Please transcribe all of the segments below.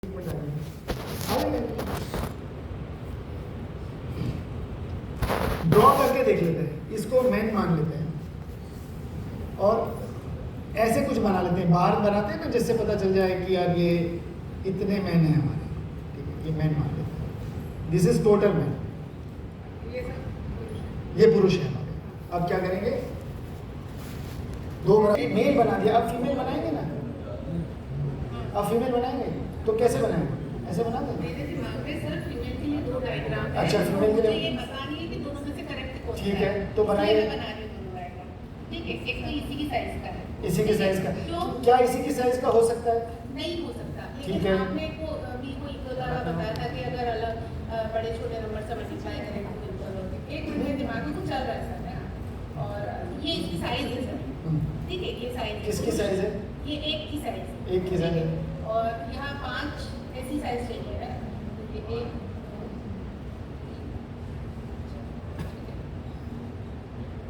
Draw करके देख लेते हैं, इसको मैन मान लेते हैं और ऐसे कुछ बना लेते हैं, बाहर बनाते हैं ना, जिससे पता चल जाए कि यार ये इतने मैन है हमारे, ठीक है, ये मैन मान लेते हैं। दिस इज टोटल मैन, ये पुरुष है हमारे। अब क्या करेंगे, दो मेल बना दिया, अब फीमेल बनाएंगे ना, अब फीमेल बनाएंगे तो कैसे बनाएंगे, ऐसे बनाते हैं। मेरे दिमाग में सिर्फ फीमेल के लिए दो डायग्राम है। अच्छा, फीमेल के लिए ये पता नहीं है कि दोनों में से करेक्ट कौन सा है। ठीक है, तो बनाइए। मैं बना रही हूँ दोनों डायग्राम। ठीक है, एक तो इसी की साइज का है। इसी की साइज का, क्यों? क्या इसी की साइज का हो सकता है? नहीं हो सकता। ठीक लेकिन है। आपने को अभी को इक्वल वाला बताया था कि अगर अलग बड़े छोटे नंबर से मल्टीप्लाई करें तो इक्वल होते हैं। एक मिनट में दिमाग में कुछ चल रहा है सर मेरा। और ये इसकी साइज है सर। ठीक है, ये साइज है। किसकी साइज है? ये एक की साइज है। एक की साइज है। और यहाँ 5 ऐसी साइज चाहिए है। ये एक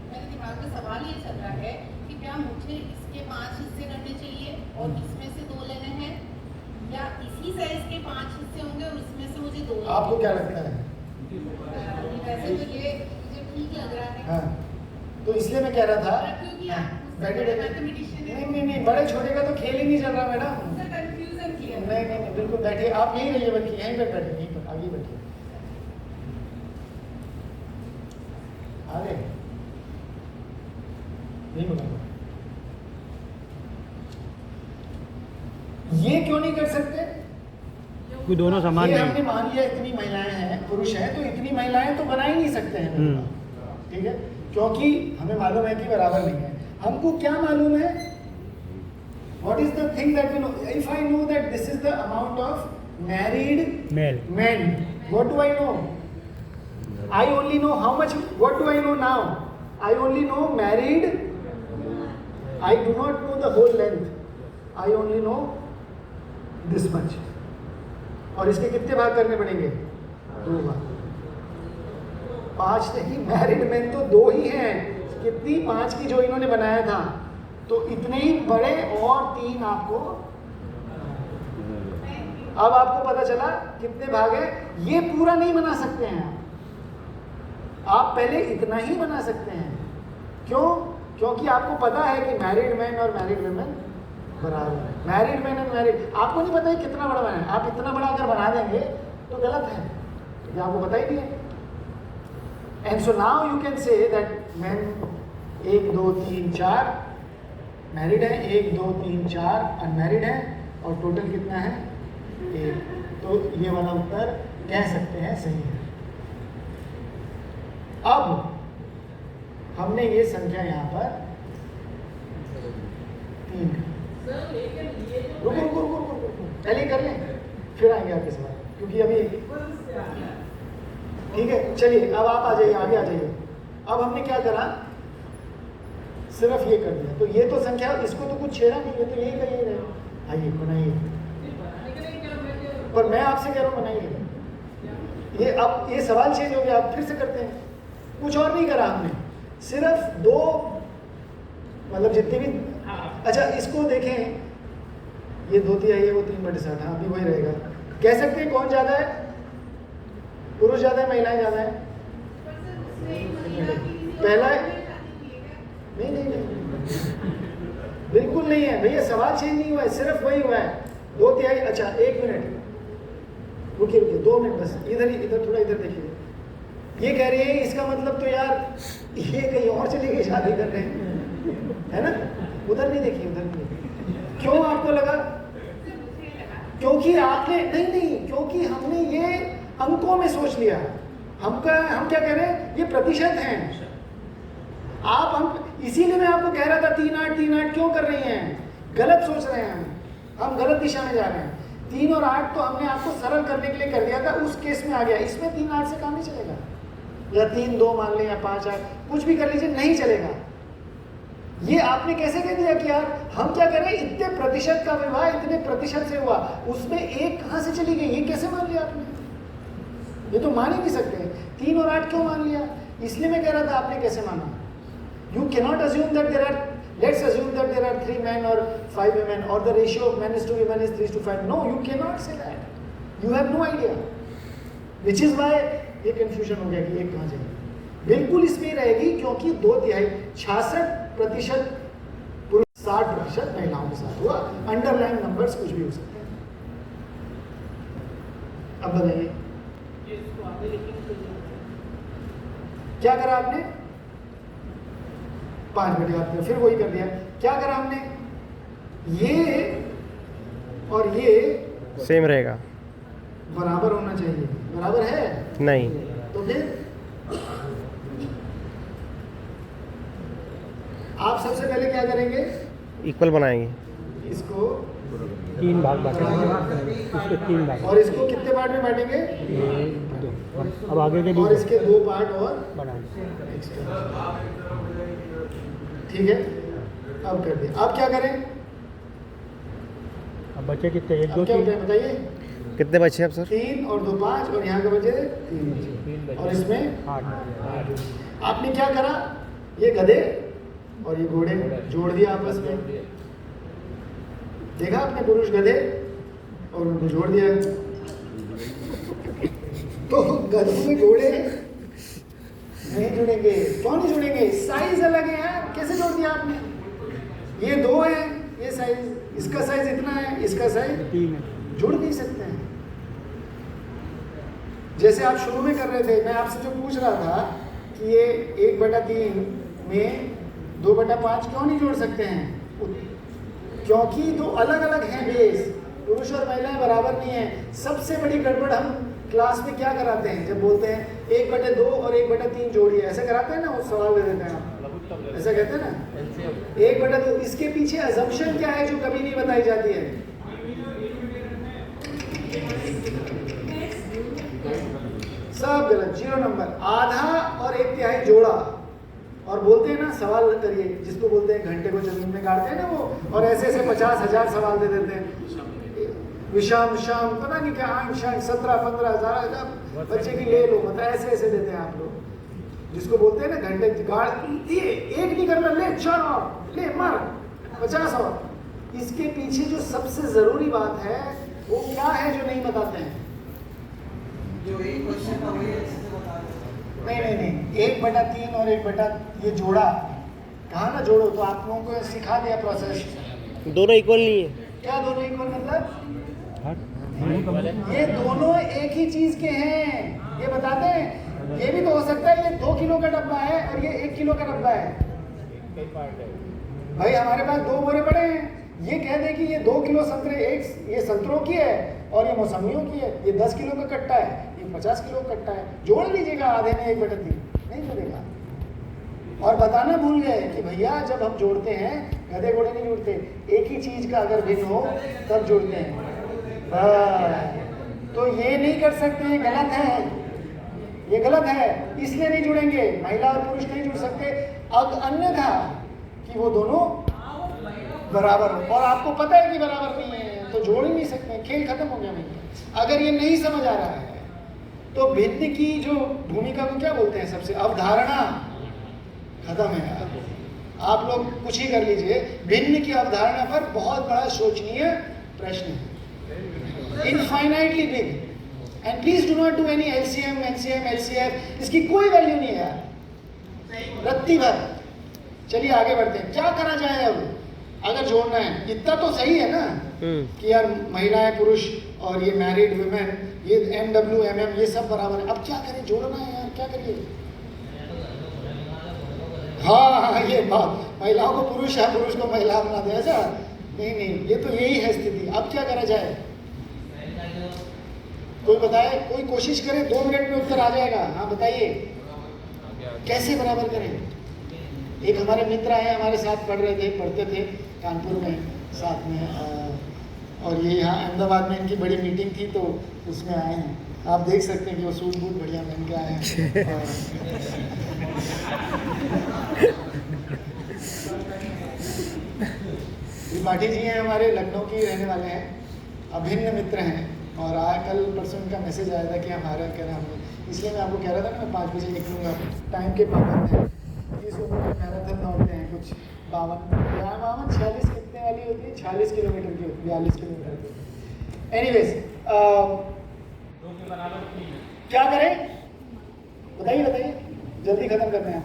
मेरे दिमाग में सवाल ये चल रहा है कि क्या मुझे इसके 5 हिस्से करने चाहिए और इसमें से 2 लेने हैं, या इसी साइज के 5 हिस्से होंगे और इसमें से मुझे 2 लेने आपको क्या लगता है? वैसे तो ये मुझे ठीक लग रहा है। हाँ, तो इसलिए मैं कह रहा था, क्योंकि हाँ, आप बैठे बैठे, मैथमेटिशियन है। नहीं, बड़े छोटे का तो खेल ही नहीं चल रहा मैडम। सर कंफ्यूजन किया। नहीं, बिल्कुल बैठिए, आप यहीं रहिए, बैठिए यहीं पर बैठिए, यहीं पर आगे बैठिए, आगे नहीं बोला। ये क्यों नहीं कर सकते? कोई दोनों समान ये नहीं। हमने मान लिया इतनी महिलाएं हैं, पुरुष हैं, तो इतनी महिलाएं तो बना ही नहीं सकते हैं, ठीक है, क्योंकि हमें मालूम है कि बराबर नहीं है। हमको क्या मालूम है? What is the thing that we know? If I know that this is the amount of married Male. men, what do I know? I only know how much. What do I know now? I only know married. I do not know the whole length. I only know this much. और इसके कितने भाग करने पड़ेंगे? 2 भाग। 5 नहीं, married man तो 2 ही हैं। कितनी? 5 की जो इन्होंने बनाया था, तो इतने ही बड़े और 3 आपको। अब आपको पता चला कितने भाग है। ये पूरा नहीं बना सकते हैं आप पहले इतना ही बना सकते हैं। क्यों? क्योंकि आपको पता है कि मैरिड मैन और मैरिड वुमेन बराबर है। मैरिड मैन एंड मैरिड, आपको नहीं पता है कितना बड़ा बना है। आप इतना बड़ा अगर बना देंगे तो गलत है, क्योंकि आपको पता ही नहीं है। And so now you can say that man 1 2 3 4 married है, 1 2 3 4 अनमैरिड है, और टोटल कितना है? 1। तो ये वाला उत्तर कह सकते हैं सही है। अब हमने ये संख्या यहाँ पर 3, रुको, पहले कर लें फिर आएंगे आपके सवाल, क्योंकि अभी ठीक है। चलिए अब आप आ जाइए, आगे आ जाइए। अब हमने क्या करा, सिर्फ ये कर दिया, तो ये तो संख्या, इसको तो कुछ छेड़ा नहीं है, तो यही का यही रहेगा। आइए बनाइए, पर मैं आपसे कह रहा हूँ बनाइए। ये अब ये सवाल चेंज हो गया, आप फिर से करते हैं। कुछ और नहीं करा हमने, सिर्फ 2, मतलब जितने भी। अच्छा, इसको देखें, ये 2/3 है, वो 3/7, हाँ अभी वही रहेगा। कह सकते हैं कौन ज़्यादा है? पुरुष ज़्यादा है, महिलाएं ज़्यादा है? पहला है? नहीं, बिल्कुल नहीं है भैया, सवाल चेंज नहीं हुआ है, सिर्फ वही हुआ है 2/3। अच्छा 1 मिनट रुकिए, 2 मिनट बस, इधर थोड़ा इधर देखिए। ये कह रही है इसका मतलब तो यार ये कहीं और चले गए शादी कर रहे हैं, है ना? उधर नहीं देखिए, उधर नहीं देखिए। क्यों आपको लगा? क्योंकि आपने नहीं, क्योंकि हमने ये अंकों में सोच लिया। हम क्या कह रहे हैं, ये प्रतिशत हैं। आप हम, इसीलिए मैं आपको कह रहा था 3 8 क्यों कर रही हैं? गलत सोच रहे हैं हम गलत दिशा में जा रहे हैं। 3 और 8 तो हमने आपको सरल करने के लिए कर दिया था, उस केस में आ गया। इसमें 3 8 से काम नहीं चलेगा, या 3 2 मान लें, या 5 8 कुछ भी कर लीजिए, नहीं चलेगा। ये आपने कैसे कह दिया कि यार हम क्या कर रहे हैं, इतने प्रतिशत का विवाह इतने प्रतिशत से हुआ, उसमें 1 कहाँ से चली गई? ये कैसे मान लिया आपने? ये तो मान ही नहीं सकते। 3 और 8 क्यों मान लिया? इसलिए मैं कह रहा था आपने कैसे माना। You cannot assume that there are Let's assume that there are 3 men or 5 women, or the ratio of men is to women is 3:5. No, you cannot say that. You have no idea. Which is why ये confusion हो गया कि एक कहाँ जाएगी. बिल्कुल इसमें रहेगी क्योंकि 2/3 66% पुरुष 60% महिलाओं के साथ हुआ. अंडरलाइन नंबर्स कुछ भी हो सकते हैं. अब बताइए क्या करा आपने? 5/8 फिर वही कर दिया. क्या करा हमने? ये और ये सेम रहेगा, बराबर होना चाहिए. बराबर है? नहीं. तो फिर आप सबसे पहले क्या करेंगे? इक्वल बनाएंगे. इसको 3 भाग बांटेंगे, इसके 3 भाग, और इसको कितने पार्ट में बांटेंगे? 1 2. अब आगे के और इसके 2 पार्ट और बढ़ाएं. एक्स्ट्रा. ठीक है, अब कर दिया. अब क्या करें? अब बचे कितने? 1 2 अब क्या 3. होता है बताइए? कितने बचे अब सर? 3 और 2 5, और यहाँ का बचे 3 और इसमें 8. आपने क्या करा? ये गधे और ये घोड़े जोड़ दिया आपस में. देखा आपने पुरुष गधे और उनको जोड़ दिया. तो गधों में घोड़े नहीं जुड़ेंगे. क्यों नहीं जुड़ेंगे? साइज अलग है यार. कैसे जोड़ दिया आपने? ये 2 है, ये साइज, इसका साइज इतना है, इसका साइज 3 है. जुड़ नहीं सकते हैं. जैसे आप शुरू में कर रहे थे, मैं आपसे जो पूछ रहा था कि ये 1/3 में 2/5 क्यों नहीं जोड़ सकते हैं? क्योंकि 2 अलग अलग हैं बेस. पुरुष और महिलाएं बराबर नहीं है. सबसे बड़ी गड़बड़ हम क्लास में क्या कराते हैं? जब बोलते हैं 1/2 और 1/3 जोड़िए, ऐसे कराते हैं ना, वो सवाल दे देते हैं आप, ऐसा कहते हैं ना 1/2. इसके पीछे अजम्पशन क्या है जो कभी नहीं बताई जाती है? सब गलत. 0 नंबर. आधा और 1/3 जोड़ा और बोलते हैं ना सवाल करिए, जिसको बोलते हैं घंटे को जमीन में गाड़ते हैं ना वो, और ऐसे ऐसे 50,000 सवाल दे देते हैं. विषम शाम पता नहीं क्या, आंशांक 17-15,000 बच्चे की ले लो, मतलब ऐसे ऐसे देते हैं आप लोग, जिसको बोलते हैं ना घंटे गाड़ दिए. एक नहीं करना, ले 4 और ले मार 50 और. इसके पीछे जो सबसे जरूरी बात है वो क्या है जो नहीं बताते हैं? जो एक क्वेश्चन था वही अच्छे से बता रहे. नहीं 1/3 और 1 ये जोड़ा कहा ना जोड़ो, तो आप लोगों को सिखा दिया प्रोसेस. दोनों इक्वल नहीं है. क्या दोनों इक्वल मतलब? हाँ. ये दोनों एक ही चीज के हैं, ये बताते हैं. ये भी तो हो सकता है ये 2 किलो का डब्बा है और ये 1 किलो का डब्बा है. भाई हमारे पास 2 बोरे पड़े हैं. ये कह दे कि ये 2 किलो संतरे, एक ये संतरों की है और ये मौसमियों की है, ये 10 किलो का कट्टा है, ये 50 किलो का कट्टा है. जोड़ लीजिएगा आधे में 1/3. नहीं जोड़ेगा. और बताना भूल गए कि भैया जब हम जोड़ते हैं गधे घोड़े नहीं जोड़ते, एक ही चीज का अगर भिन्न हो तब जोड़ते हैं. तो ये नहीं कर सकते, गलत है, ये गलत है, इसलिए नहीं जुड़ेंगे. महिला और पुरुष नहीं जुड़ सकते. अब अन्यथा कि वो दोनों बराबर हो, और आपको पता है कि बराबर नहीं है, तो जोड़ ही नहीं सकते. खेल खत्म हो गया. नहीं, अगर ये नहीं समझ आ रहा है तो भिन्न की जो भूमिका को क्या बोलते हैं? सबसे अवधारणा खत्म है यार. आप लोग कुछ ही कर लीजिए, भिन्न की अवधारणा पर बहुत बड़ा सोचनीय प्रश्न है. Infinitely big. And please do not do any LCM, LCF. इसकी कोई वैल्यू नहीं है यार, रत्ती भर. चलिए आगे बढ़ते हैं. क्या करा जाए अब अगर जोड़ना है? इतना तो सही है ना कि यार महिलाएं पुरुष और ये मैरिड वुमेन, ये MW MM ये सब बराबर है. अब क्या करें? जोड़ना है यार, क्या करिए? हाँ ये बात, महिलाओं को पुरुष है, पुरुष को महिला बना दे, ऐसा नहीं, ये तो यही है स्थिति. अब क्या करा जाए? कोई बताए, कोई कोशिश करे. 2 मिनट में उत्तर आ जाएगा. हाँ बताइए कैसे बराबर करें? एक हमारे मित्र आए, हमारे साथ पढ़ते थे कानपुर में साथ में, और ये यहाँ अहमदाबाद में इनकी बड़ी मीटिंग थी तो उसमें आए हैं. आप देख सकते हैं कि वो सूट बूट बढ़िया पहन के आए हैं. त्रिपाठी जी हैं हमारे, लखनऊ की रहने वाले हैं, अभिन्न मित्र हैं. और कल परसों इनका मैसेज आया था कि हमारा कह रहा हम, इसलिए मैं आपको कह रहा था ना मैं 5 बजे निकलूँगा. टाइम के पाबंद हैं. 30 उम्र में मैराथन दौड़ते हैं, कुछ 52 46 कितने वाली होती है? 46 किलोमीटर की होती है, 42 किलोमीटर की। एनीवेज क्या करें बताइए बताइए, जल्दी खत्म करते हैं।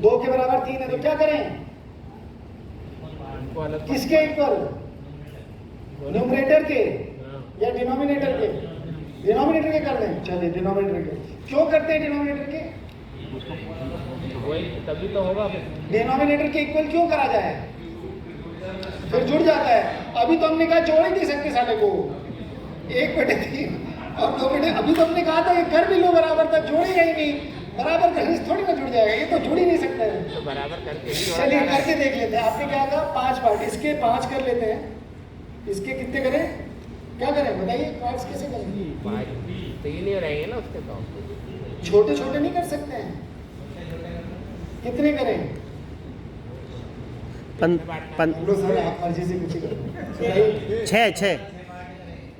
2 के बराबर 3 है तो क्या करें? किसके इक्वल? न्यूमरेटर के या डिनोमिनेटर के? डिनोमिनेटर के कर दें। चलिए डिनोमिनेटर के। क्यों करते हैं डिनोमिनेटर के? तभी तो होगा फिर। डिनोमिनेटर के इक्वल क्यों करा जाए? फिर जुड़ जाता है। अभी तो हमने कहा जोड़ ही नहीं सकते साले को, 1/3 और 2/3। अभी तो हमने कहा था कि कर भी लो बराबर था, जोड़ेगा ही नहीं। बराबर करने से थोड़ी ना जुड़ जाएगा, ये तो जुड़ ही नहीं सकता है। तो बराबर करके चलिए करके देख लेते हैं। आपने क्या कहा? 5 पार्ट, इसके 5 कर लेते हैं। इसके कितने करें? क्या करें बताइए, पार्ट्स कैसे करें? 3 ही रहेंगे ना उसके तो। छोटे छोटे नहीं कर सकते हैं। कितने करें? बोलो सर, आप मर्जी से कुछ ही करो। 6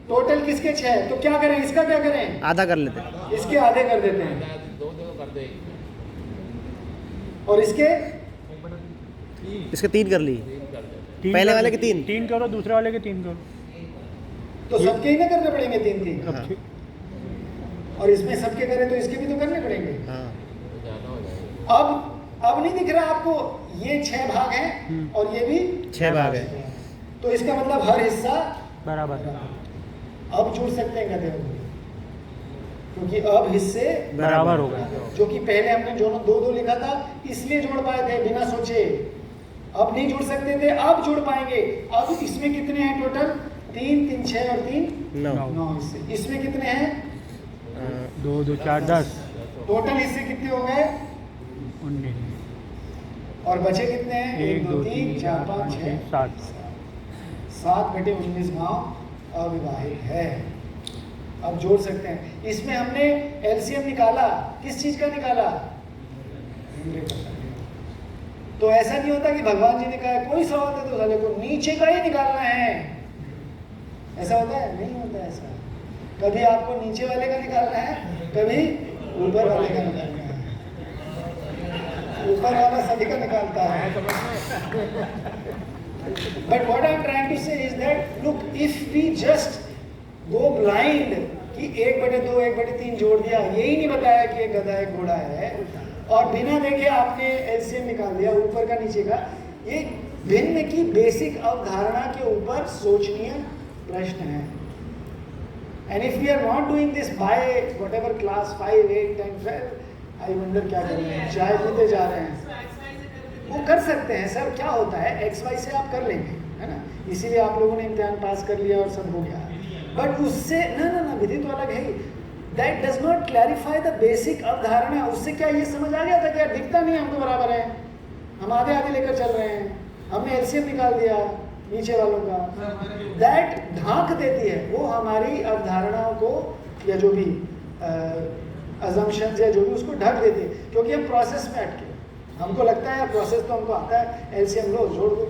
टोटल किसके 6? तो क्या करें? इसका क्या करें? आधा कर लेते हैं। इसके आधे कर देते हैं। 2 कर दे। और इसके इसके 3 कर ली। पहले वाले के 3 3 करो, दूसरे वाले के 3 करो। तो सबके ही ना करने पड़ेंगे 3-3। हाँ। और इसमें सबके करें तो इसके भी तो करने पड़ेंगे। हाँ। अब नहीं दिख रहा आपको? ये 6 भाग हैं और ये भी 6 भाग है। तो इसका मतलब हर हिस्सा बराबर। अब जुड़ सकते हैं गधे वाले, क्योंकि अब हिस्से बराबर हो गए। जो कि पहले हमने जो 2-2 लिखा था इसलिए जोड़ पाए थे बिना सोचे। अब नहीं जुड़ सकते थे, अब जुड़ पाएंगे। अब इसमें कितने हैं टोटल? 3 3 6 और 3 9 9 हिस्से। इसमें कितने हैं? 2 2 4 10 टोटल हिस्से कितने हो गए? 19 और बचे कितने हैं? 1 2 3 4 5 6 7 7/19 गांव अविवाहित है। अब जोड़ सकते हैं। इसमें हमने एलसीएम निकाला, किस चीज का निकाला? तो ऐसा नहीं होता कि भगवान जी ने कहा कोई सवाल है तो साले को नीचे का ही निकालना है, ऐसा होता है? नहीं होता ऐसा। कभी आपको नीचे वाले का निकालना है, कभी ऊपर वाले का निकालना है। ऊपर वाला सभी का निकालता है। But what I'm trying to say is that look, if we just go blind कि 1/2 1/3 जोड़ दिया, यही नहीं बताया कि एक गधा एक घोड़ा है, और बिना देखे आपने एलसीएम निकाल दिया ऊपर का नीचे का, ये भिन्न की बेसिक अवधारणा के ऊपर सोचनीय प्रश्न है। And if we are not doing this by whatever class 5 8 10 12, I wonder क्या कर रहे हैं, चाय पीते जा रहे हैं। वो कर सकते हैं सर, क्या होता है XY से आप कर लेंगे, है ना, इसीलिए आप लोगों ने इम्तिहान पास कर लिया और सब हो गया। बट उससे ना विधि तो अलग है ही। That does not clarify the basic अवधारणा। उससे क्या ये समझ आ गया था कि यार दिखता नहीं हम तो बराबर है, हम आधे आधे लेकर चल रहे हैं, हमने एलसीएम निकाल दिया नीचे वालों का। दैट ढांक देती है, वो हमारी अवधारणाओं को या जो भी अजम्पशंस या जो भी उसको ढक देती है, क्योंकि हम प्रोसेस में अटके। हमको लगता है प्रोसेस तो हमको आता है, एलसीएम लो जोड़ दो।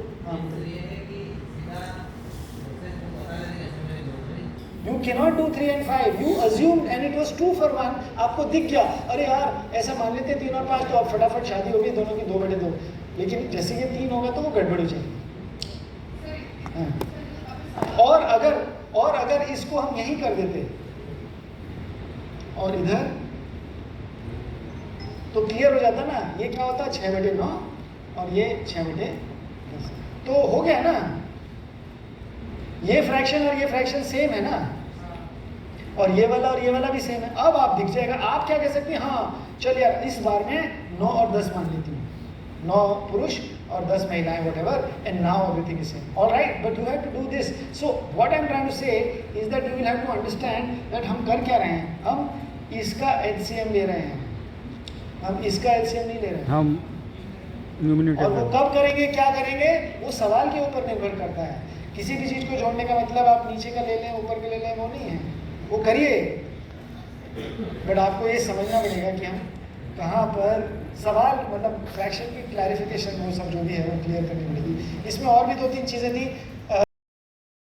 You cannot do 3 and 5. You assumed and it was 2 for 1. आपको दिख गया, अरे यार ऐसा मान लेते 3 और 5 तो अब फटाफट शादी होगी दोनों की 2/2। लेकिन जैसे ये 3 होगा तो वो गड़बड़ हो जाएगी। और अगर इसको हम यही कर देते और इधर, तो क्लियर हो जाता ना। ये क्या होता है 6/9 और ये 6/10, तो हो गया ना। ये फ्रैक्शन और ये फ्रैक्शन सेम है ना, और ये वाला भी सेम है। अब आप दिख जाएगा, आप क्या कह सकते हैं, हाँ चल यार इस बार में 9 और 10 मान लेती हूँ, 9 पुरुष और 10 महिलाएं, whatever, and now everything is same. All right, but you have to do this. So what I'm trying to say is that you will have to understand that हम कर क्या रहे हैं। हम इसका LCM ले रहे हैं, हम इसका LCM नहीं ले रहे हैं। हम न्यूमिनेटर और वो कब करेंगे, क्या करेंगे, वो सवाल के ऊपर निर्भर करता है। किसी भी चीज़ को जोड़ने का मतलब आप नीचे का ले लें ऊपर का ले लें वो नहीं है, वो करिए। बट आपको ये समझना पड़ेगा कि हम कहाँ पर सवाल, मतलब फ्रैक्शन की क्लैरिफिकेशन वो सब जो भी है वो क्लियर करनी पड़ेगी। इसमें और भी 2-3 चीज़ें थी